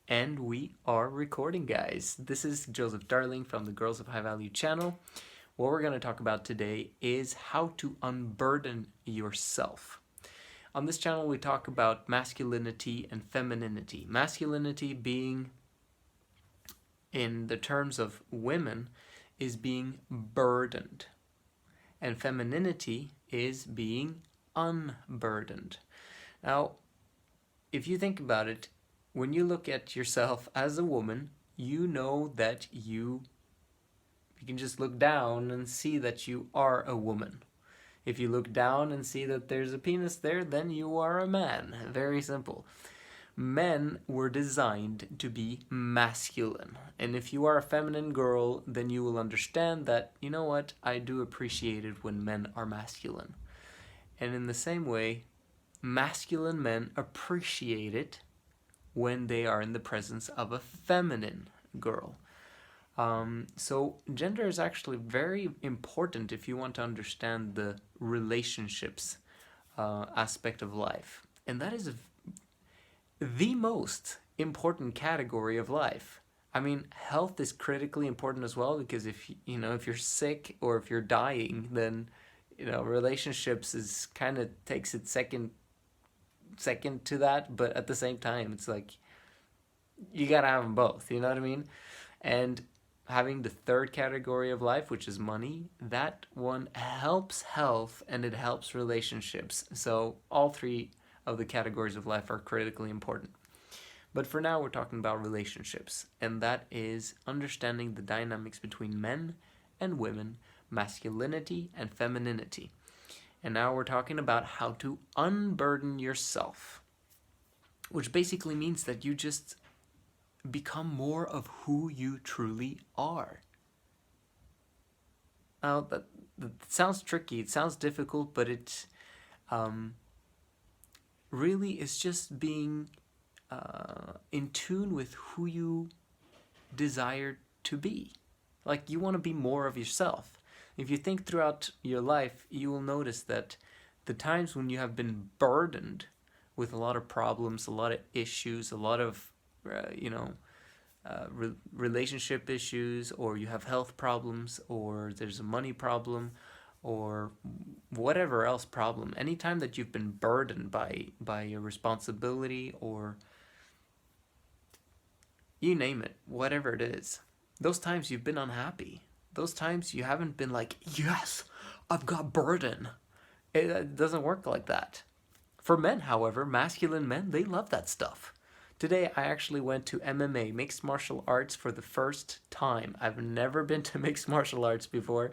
And we are recording, guys. This is Joseph Darling from the Girls of High Value channel. What we're going to talk about today is how to unburden yourself. On this channel, we talk about masculinity and femininity. Masculinity being, in the terms of women, is being burdened, and femininity is being unburdened. Now, if you think about it, when you look at yourself as a woman, you know that you can just look down and see that you are a woman. If you look down and see that there's a penis there, then you are a man. Very simple. Men were designed to be masculine. And if you are a feminine girl, then you will understand that, you know what, I do appreciate it when men are masculine. And in the same way, masculine men appreciate it when they are in the presence of a feminine girl. So gender is actually very important if you want to understand the relationships aspect of life. And that is the most important category of life. I mean, health is critically important as well, because if if you're sick or if you're dying, then relationships is kind of takes it second to that. But at the same time, it's like you gotta have them both. You know what I mean? And having the third category of life, which is money, that one helps health and it helps relationships. So all three of the categories of life are critically important. But for now, we're talking about relationships, and that is understanding the dynamics between men and women, masculinity and femininity. And now we're talking about how to unburden yourself, which basically means that you just become more of who you truly are. Now, that sounds tricky, it sounds difficult, but it really is just being in tune with who you desire to be. Like, you want to be more of yourself. If you think throughout your life, you will notice that the times when you have been burdened with a lot of problems, a lot of issues, a lot of, relationship issues, or you have health problems, or there's a money problem, or whatever else problem, anytime that you've been burdened by a responsibility, or you name it, whatever it is, those times you've been unhappy. Those times you haven't been like, yes, I've got burden. It doesn't work like that. For men, however, masculine men, they love that stuff. Today, I actually went to MMA, mixed martial arts, for the first time. I've never been to mixed martial arts before,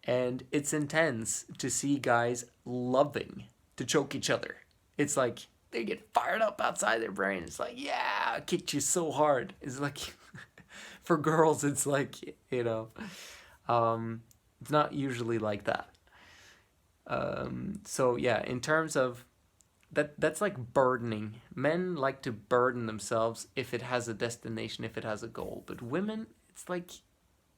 and it's intense to see guys loving to choke each other. It's like they get fired up outside their brain. It's like, yeah, I kicked you so hard. It's like, for girls, it's like, it's not usually like that. So yeah, in terms of that's like burdening. Men like to burden themselves if it has a destination, if it has a goal. But women, it's like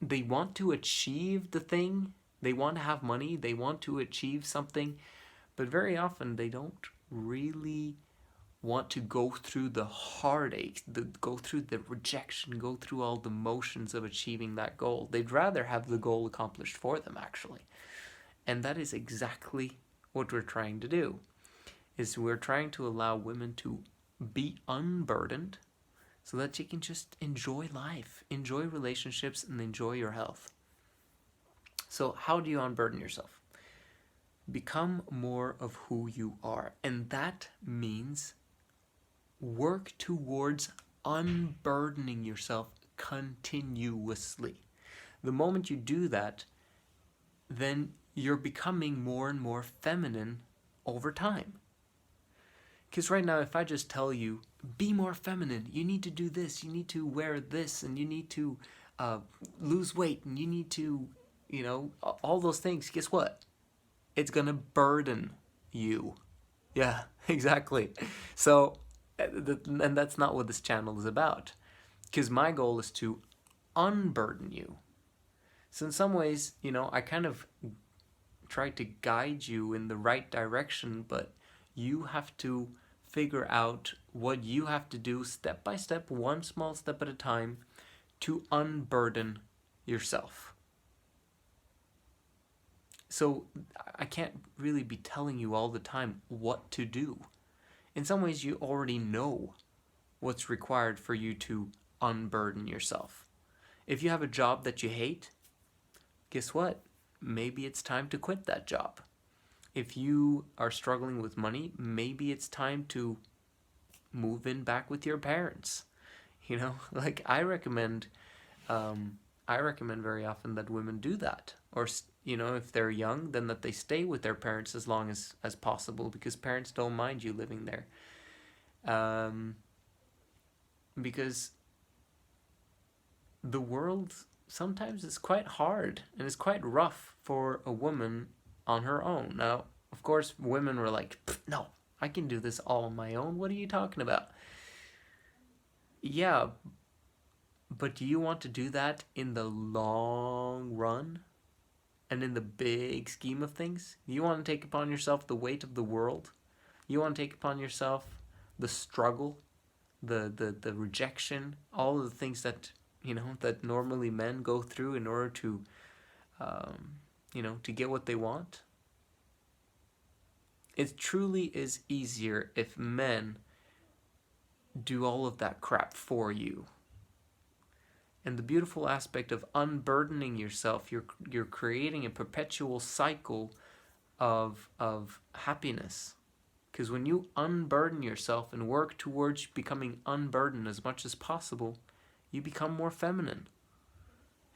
they want to achieve the thing. They want to have money. They want to achieve something. But very often they don't really want to go through the heartache, go through the rejection, go through all the motions of achieving that goal. They'd rather have the goal accomplished for them, actually. And that is exactly what we're trying to do. Is we're trying to allow women to be unburdened so that you can just enjoy life, enjoy relationships, and enjoy your health. So how do you unburden yourself? Become more of who you are. And that means work towards unburdening yourself continuously. The moment you do that, then you're becoming more and more feminine over time. Because right now, if I just tell you, be more feminine, you need to do this, you need to wear this, and you need to lose weight, and you need to, all those things, guess what? It's going to burden you. Yeah, exactly. So, and that's not what this channel is about. Because my goal is to unburden you. So in some ways, I kind of try to guide you in the right direction, but you have to figure out what you have to do step by step, one small step at a time, to unburden yourself. So I can't really be telling you all the time what to do. In some ways, you already know what's required for you to unburden yourself. If you have a job that you hate, guess what? Maybe it's time to quit that job. If you are struggling with money, maybe it's time to move in back with your parents. Like I recommend very often that women do that. Or, if they're young, then that they stay with their parents as long as possible, because parents don't mind you living there. Because the world sometimes is quite hard and is quite rough for a woman on her own. Now, of course, women were like, no, I can do this all on my own. What are you talking about? Yeah, but do you want to do that in the long run? And in the big scheme of things? You want to take upon yourself the weight of the world? You want to take upon yourself the struggle, the rejection, all of the things that that normally men go through in order to to get what they want? It truly is easier if men do all of that crap for you. And the beautiful aspect of unburdening yourself, you're creating a perpetual cycle of happiness. Because when you unburden yourself and work towards becoming unburdened as much as possible, you become more feminine.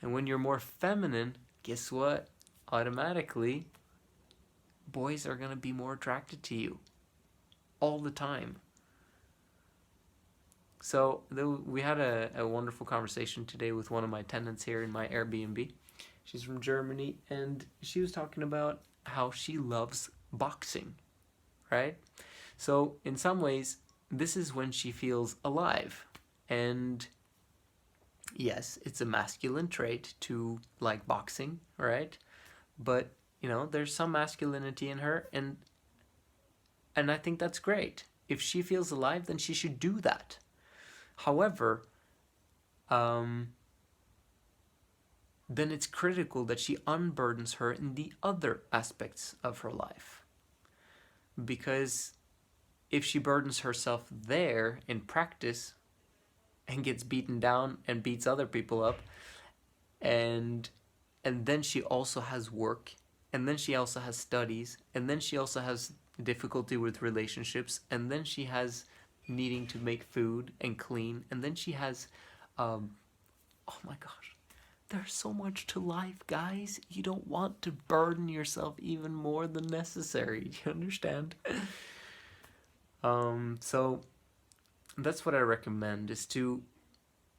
And when you're more feminine, guess what? Automatically, boys are going to be more attracted to you all the time. So we had a wonderful conversation today with one of my tenants here in my Airbnb. She's from Germany, and she was talking about how she loves boxing, right? So in some ways, this is when she feels alive. And yes, it's a masculine trait to like boxing, right? But, there's some masculinity in her, and I think that's great. If she feels alive, then she should do that. However, then it's critical that she unburdens her in the other aspects of her life. Because if she burdens herself there in practice and gets beaten down and beats other people up, and then she also has work, and then she also has studies, and then she also has difficulty with relationships, and then she has needing to make food and clean, and then she has oh my gosh, there's so much to life, guys. You don't want to burden yourself even more than necessary. Do you understand? So that's what I recommend, is to,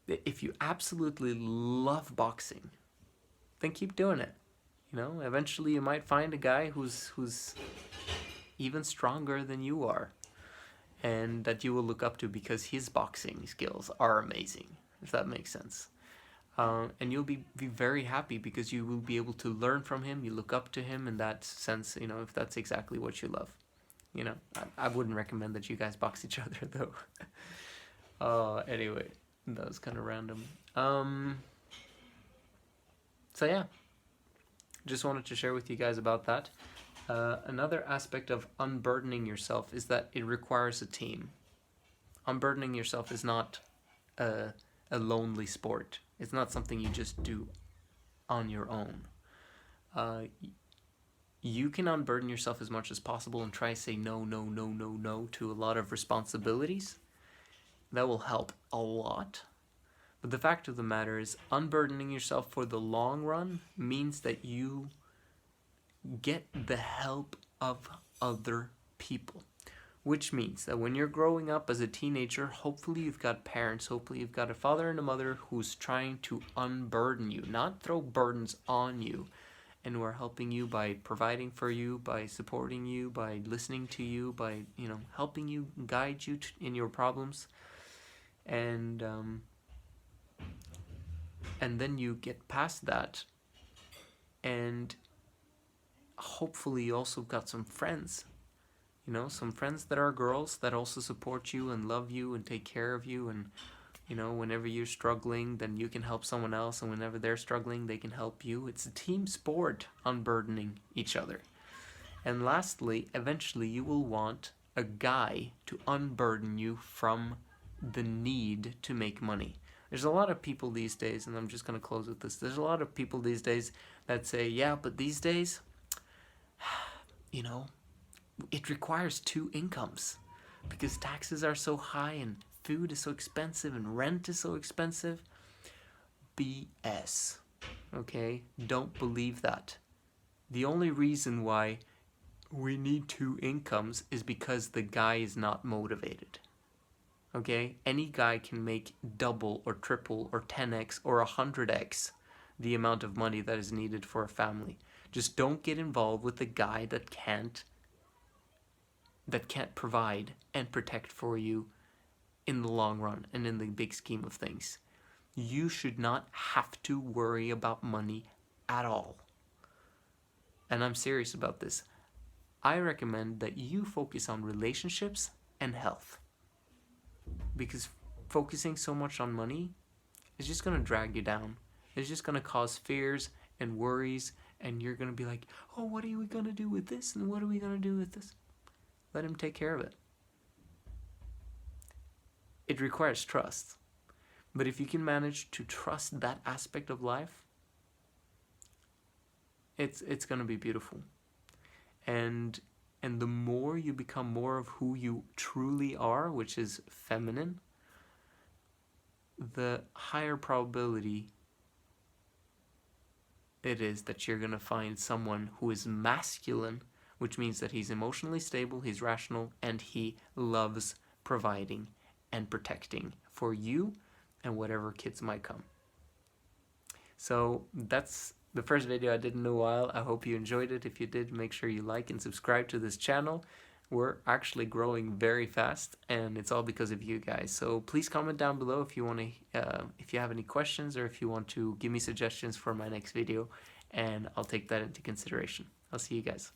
if you absolutely love boxing, then keep doing it. Eventually you might find a guy who's even stronger than you are, and that you will look up to because his boxing skills are amazing, if that makes sense. And you'll be very happy because you will be able to learn from him. You look up to him in that sense, if that's exactly what you love. I wouldn't recommend that you guys box each other, though. Anyway, that was kind of random. So yeah, just wanted to share with you guys about that. Another aspect of unburdening yourself is that it requires a team. Unburdening yourself is not a lonely sport. It's not something you just do on your own. You can unburden yourself as much as possible and try to say no to a lot of responsibilities. That will help a lot. But the fact of the matter is, unburdening yourself for the long run means that you get the help of other people. Which means that when you're growing up as a teenager, hopefully you've got parents, hopefully you've got a father and a mother who's trying to unburden you, not throw burdens on you, and who are helping you by providing for you, by supporting you, by listening to you, by, helping you, guide you in your problems. And then you get past that, and hopefully you also got some friends, You know, some friends that are girls that also support you and love you and take care of you, and you know, whenever you're struggling, then you can help someone else, and whenever they're struggling, they can help you. It's a team sport, unburdening each other. And lastly, eventually you will want a guy to unburden you from the need to make money. There's a lot of people these days, and I'm just going to close with this. There's a lot of people these days that say, yeah, but these days, you know, it requires two incomes because taxes are so high and food is so expensive and rent is so expensive. BS. Okay? Don't believe that. The only reason why we need two incomes is because the guy is not motivated. Okay? Any guy can make double or triple or 10x or 100x the amount of money that is needed for a family. Just don't get involved with the guy that can't provide and protect for you in the long run and in the big scheme of things. You should not have to worry about money at all. And I'm serious about this. I recommend that you focus on relationships and health. Because focusing so much on money is just going to drag you down. It's just going to cause fears and worries, and you're going to be like, oh, what are we going to do with this? And what are we going to do with this? Let him take care of it. It requires trust. But if you can manage to trust that aspect of life, it's going to be beautiful. And the more you become more of who you truly are, which is feminine, the higher probability it is that you're going to find someone who is masculine, which means that he's emotionally stable, he's rational, and he loves providing and protecting for you and whatever kids might come. So that's the first video I did in a while. I hope you enjoyed it. If you did, make sure you like and subscribe to this channel. We're actually growing very fast, and it's all because of you guys. So please comment down below if you want to, if you have any questions, or if you want to give me suggestions for my next video, and I'll take that into consideration. I'll see you guys.